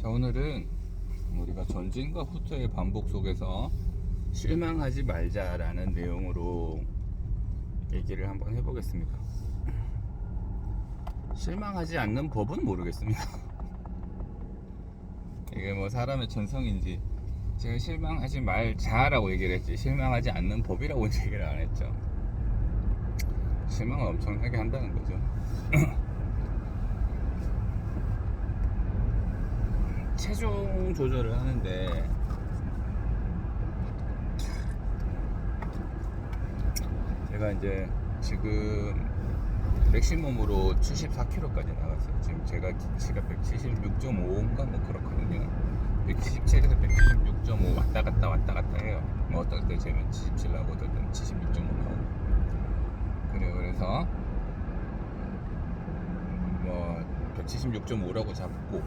오늘은 우리가 전진과 후퇴의 반복 속에서 실망하지 말자라는 내용으로 얘기를 한번 해보겠습니다. 실망하지 않는 법은 모르겠습니다. 이게 뭐 사람의 전성인지, 제가 실망하지 말자라고 얘기를 했지 실망하지 않는 법이라고 얘기를 안 했죠. 실망을 엄청나게 한다는 거죠. 체중 조절을 하는데 제가 이제 지금 맥시멈으로 74kg까지 나갔어요. 지금 제가 키가 176.5인가 뭐 그렇거든요. 177에서 176.5 왔다 갔다 해요. 뭐 어떨 때 재면 77 나오고 어떨 때는 76.5 나오고 그래요. 그래서 뭐 176.5라고 잡고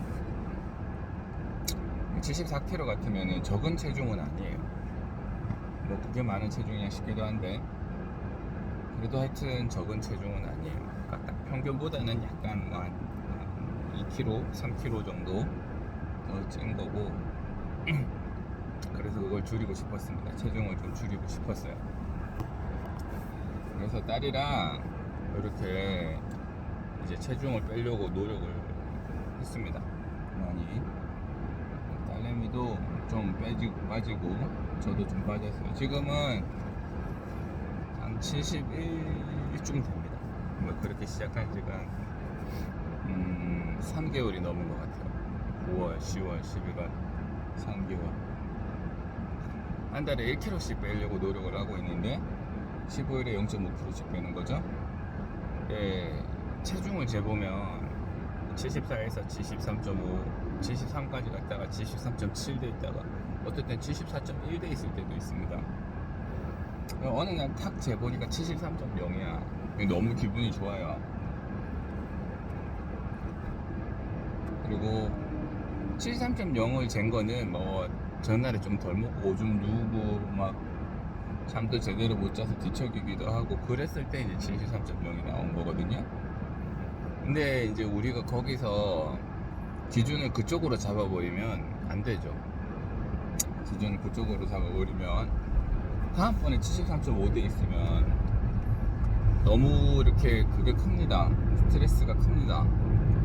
74kg 같으면 적은 체중은 아니에요. 뭐 그게 많은 체중이야 싶기도 한데 그래도 하여튼 적은 체중은 아니에요. 그러니까 딱 평균보다는 약간 뭐 한 2kg, 3kg 정도 더 찐 거고 그래서 그걸 줄이고 싶었습니다. 체중을 좀 줄이고 싶었어요. 그래서 딸이랑 이렇게 이제 체중을 빼려고 노력을 했습니다. 많이. 딸내미도 좀 빠지고 저도 좀 빠졌어요. 지금은 한 71쯤 됩니다. 뭐 그렇게 시작한 지가 3개월이 넘은 것 같아요. 9월, 10월, 11월 3개월. 한 달에 1kg씩 빼려고 노력을 하고 있는데 15일에 0.5kg씩 빼는 거죠. 예, 체중을 재보면 74에서 73.5, 73까지 갔다가 73.7 돼 있다가 어떨 땐 74.1 돼 있을 때도 있습니다. 어느 날 탁 재보니까 73.0이야. 너무 기분이 좋아요. 그리고 73.0을 잰 거는 뭐 전날에 좀 덜 먹고 오줌 누우고 막 잠도 제대로 못 자서 뒤척이기도 하고 그랬을 때 이제 73.0이 나온 거거든요. 근데 이제 우리가 거기서 기준을 그쪽으로 잡아버리면 안 되죠. 기준을 그쪽으로 잡아버리면 다음번에 73.5돼 있으면 너무 이렇게 그게 큽니다. 스트레스가 큽니다.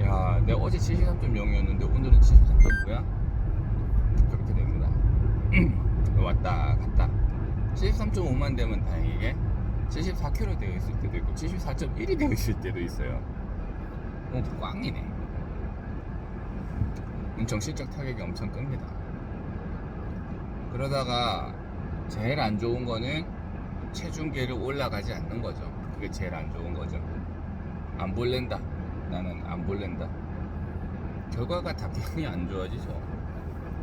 야, 내가 어제 73.0이었는데 오늘은 73.5야? 그렇게 됩니다. 왔다 갔다. 73.5만 되면 다행이게 74kg 되어 있을 때도 있고 74.1이 되어 있을 때도 있어요. 꽝이네. 정신적 타격이 엄청 큽니다. 그러다가 제일 안 좋은 거는 체중계를 올라가지 않는 거죠. 그게 제일 안 좋은 거죠. 안 볼랜다. 나는 안 볼랜다. 결과가 당연히 안 좋아지죠.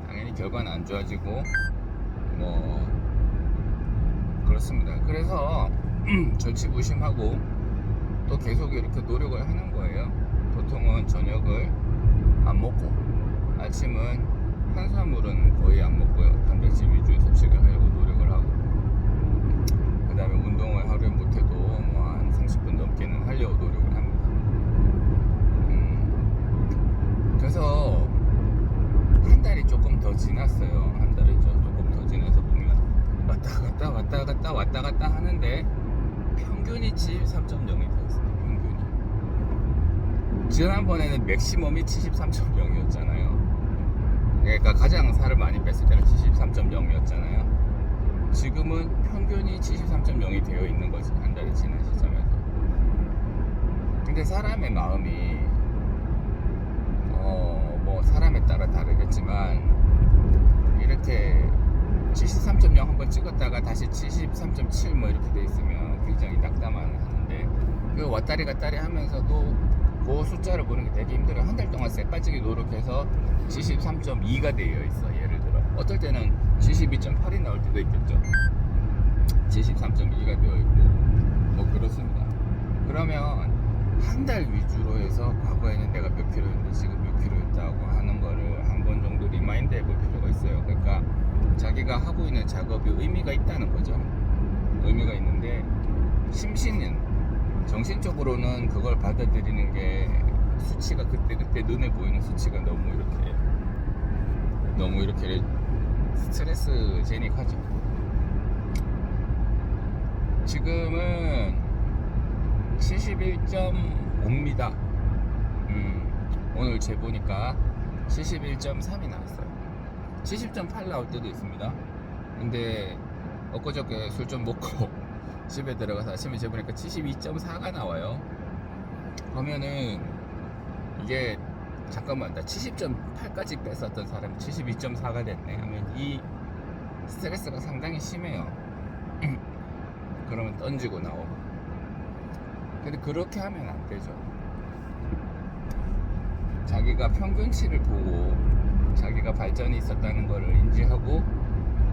당연히 결과는 안 좋아지고 뭐 그렇습니다. 그래서 절치부심하고 또 계속 이렇게 노력을 하는 거예요. 보통은 저녁을 안 먹고 아침은 탄수화물은 거의 안 먹고요. 단백질 위주의 섭식을 하려고 노력을 하고 그 다음에 운동을 하루에 못해도 뭐 한 30분 넘게는 하려고 노력을 합니다. 그래서 한 달이 조금 더 지났어요. 한 달이 조금 더 지나서 보면 왔다 갔다 하는데 평균이 73.0이 되어 있습니다. 평균이. 지난번에는 맥시멈이 73.0이었잖아요. 그러니까 가장 살을 많이 뺐을 때는 73.0이었잖아요. 지금은 평균이 73.0이 되어 있는 거지. 한 달이 지난 시점에서. 근데 사람의 마음이 뭐 사람에 따라 다르겠지만 이렇게 73.0 한번 찍었다가 다시 73.7 뭐 이렇게 돼 있으면 굉장히 낙담을 하는데 그 왔다리 갔다리 하면서도 그 숫자를 보는 게 되게 힘들어요. 한 달 동안 쎄빠지게 노력해서 73.2가 되어 있어. 예를 들어 어떨 때는 72.8이 나올 때도 있겠죠. 73.2가 되어 있고 뭐 그렇습니다. 그러면 한 달 위주로 해서 과거에는 내가 몇 킬로였는데 지금 몇 킬로였다고 하는 거를 한 번 정도 리마인드 해볼 필요가 있어요. 그러니까 자기가 하고 있는 작업이 의미가 있다는 거죠. 의미가 있는데 심신은 정신적으로는 그걸 받아들이는 게 수치가 그때 눈에 보이는 수치가 너무 이렇게 너무 이렇게 스트레스 제닉하죠. 지금은 71.5입니다. 오늘 재보니까 71.3이 나왔어요. 70.8 나올 때도 있습니다. 근데 엊그저께 술 좀 먹고 집에 들어가서 아침에 재보니까 72.4가 나와요. 그러면은 이게 잠깐만, 나 70.8까지 뺐었던 사람이 72.4가 됐네 하면 이 스트레스가 상당히 심해요. 그러면 던지고 나오고. 근데 그렇게 하면 안 되죠. 자기가 평균치를 보고 자기가 발전이 있었다는 것을 인지하고,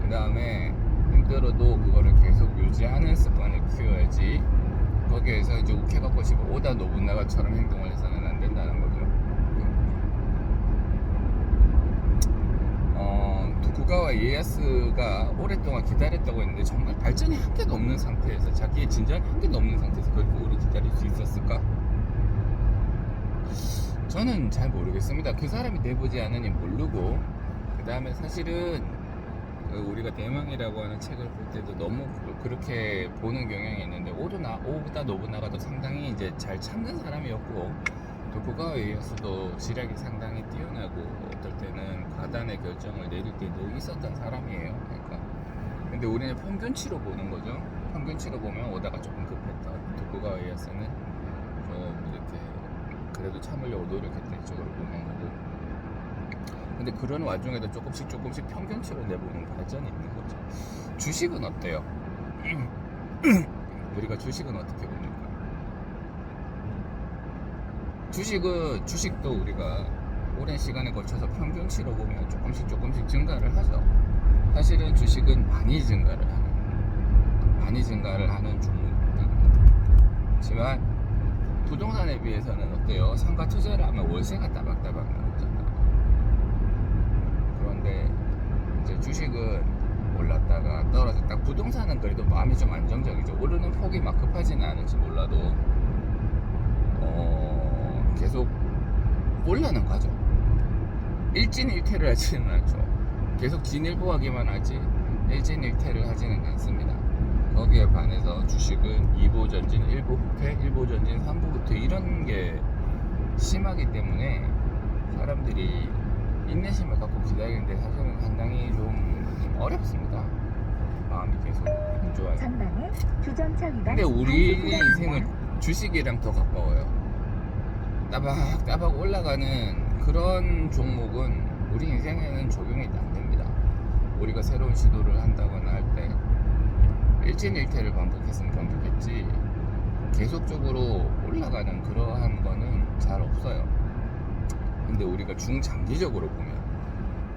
그 다음에 힘들어도 그거를 계속 유지하는 습관을 키워야지. 거기에서 이제 욱해갖고 싶어 오다 노부나가처럼 행동을 해서는 안 된다는 거죠. 도쿠가와 이에야스가 오랫동안 기다렸다고 했는데 정말 발전이 한 개도 없는 상태에서, 자기의 진전이 한 개도 없는 상태에서 그렇게 오래 기다릴 수 있었을까? 저는 잘 모르겠습니다. 그 사람이 내보지 않으니 모르고, 그 다음에 사실은 우리가 대망이라고 하는 책을 볼 때도 너무 그렇게 보는 경향이 있는데, 오다 노부나가도 상당히 이제 잘 참는 사람이었고, 도쿠가와 이에야스도 지략이 상당히 뛰어나고, 어떨 때는 과단의 결정을 내릴 때도 있었던 사람이에요. 그러니까 근데 우리는 평균치로 보는 거죠. 평균치로 보면 오다가 조금 급했다, 도쿠가와 이에야스는 좀 이렇게 그래도 참으려고 노력했다, 이쪽으로 보는 거고. 근데 그런 와중에도 조금씩 평균치로 내보는 발전이 있는 거죠. 주식은 어때요? 우리가 주식은 어떻게 봅니까? 주식도 우리가 오랜 시간에 걸쳐서 평균치로 보면 조금씩 증가를 하죠. 사실은 주식은 많이 증가를 하는 종목입니다. 하지만 부동산에 비해서는 어때요? 상가 투자를 하면 월세가 따박따박 나오잖아요. 그런데 이제 주식은 올랐다가 떨어졌다. 부동산은 그래도 마음이 좀 안정적이죠. 오르는 폭이 막 급하지는 않을지 몰라도 계속 올라는 가죠. 일진일퇴를 하지는 않죠. 계속 진일보하기만 하지 일진일퇴를 하지는 않습니다. 거기에 반해서 주식은 2보 전진, 1보 후퇴, 1보 전진, 3보 후퇴 이런 게 심하기 때문에 사람들이 인내심을 갖고 기다리는데 사실은 상당히 좀 어렵습니다. 마음이 계속 안 좋아요. 근데 우리 인생은 주식이랑 더 가까워요. 따박따박 올라가는 그런 종목은 우리 인생에는 적용이 안 됩니다. 우리가 새로운 시도를 한다거나 할 때 일진일퇴를 반복했으면 반복했지 계속적으로 올라가는 그러한 거는 잘 없어요. 근데 우리가 중장기적으로 보면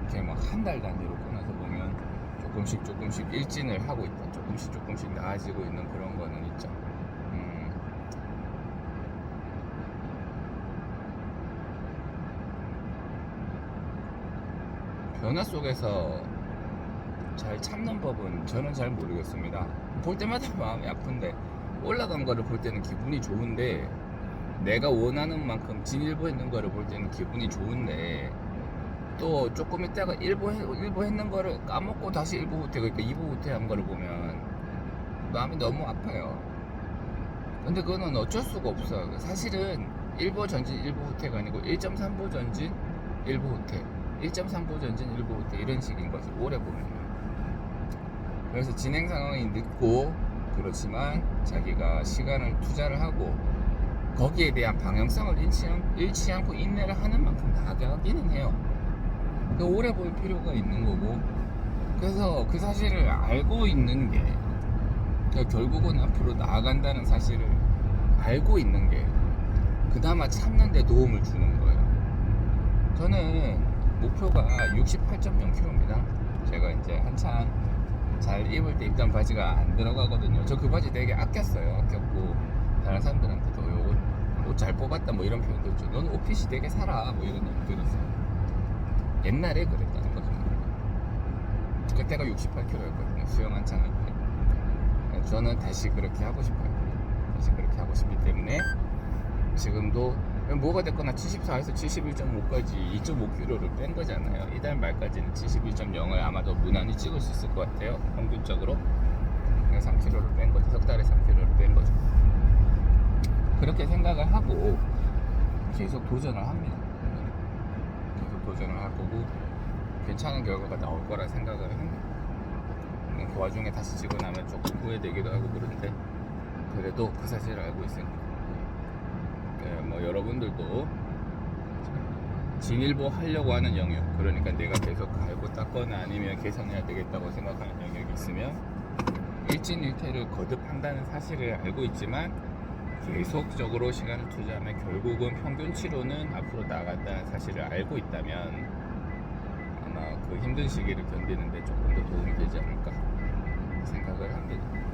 이렇게 막 한 달 단위로 끊어서 보면 조금씩 일진을 하고 있다, 조금씩 나아지고 있는 그런 거는 있죠. 변화 속에서 잘 참는 법은 저는 잘 모르겠습니다. 볼 때마다 마음이 아픈데, 올라간 거를 볼 때는 기분이 좋은데, 내가 원하는 만큼 진일보했는 거를 볼 때는 기분이 좋은데, 또 조금 있다가 일보 했는 거를 까먹고 다시 일보 후퇴, 그러니까 2보 후퇴한 거를 보면 마음이 너무 아파요. 근데 그거는 어쩔 수가 없어요. 사실은 1보 전진 1보 후퇴가 아니고 1.3보 전진 1보 후퇴, 1.3보 전진 1보 후퇴 이런 식인 거지, 오래 보면. 그래서 진행 상황이 늦고 그렇지만 자기가 시간을 투자를 하고 거기에 대한 방향성을 잃지 않고 인내를 하는 만큼 나아가기는 해요. 오래 볼 필요가 있는 거고, 그래서 그 사실을 알고 있는 게, 결국은 앞으로 나아간다는 사실을 알고 있는 게 그나마 참는 데 도움을 주는 거예요. 저는 목표가 68.0kg입니다. 제가 이제 한참 잘 입을 때 입던 바지가 안 들어가거든요. 저 그 바지 되게 아꼈어요. 아꼈고 다른 사람들한테도 옷 잘 뽑았다 뭐 이런 표현도 있죠. 너는 옷핏이 되게 살아 뭐 이런 얘기 들었어요. 옛날에 그랬다는 거죠. 그때가 68kg였거든요. 수영 한창 할 때. 저는 다시 그렇게 하고 싶어요. 다시 그렇게 하고 싶기 때문에 지금도 뭐가 됐거나 74에서 71.5까지 2.5kg를 뺀 거잖아요. 이달 말까지는 71.0을 아마도 무난히 찍을 수 있을 것 같아요. 평균적으로 3kg를 뺀 거죠. 석 달에 3kg를 뺀 거죠. 그렇게 생각을 하고 계속 도전을 합니다. 계속 도전을 할 거고 괜찮은 결과가 나올 거라 생각을 합니다. 그 와중에 다시 찍고 나면 조금 후회되기도 하고 그런데 그래도 그 사실을 알고 있으니까 뭐 여러분들도 진일보 하려고 하는 영역, 그러니까 내가 계속 갈고 닦거나 아니면 개선해야 되겠다고 생각하는 영역이 있으면 일진일퇴를 거듭한다는 사실을 알고 있지만 계속적으로 시간을 투자하면 결국은 평균치로는 앞으로 나간다는 사실을 알고 있다면 아마 그 힘든 시기를 견디는데 조금 더 도움이 되지 않을까 생각을 합니다.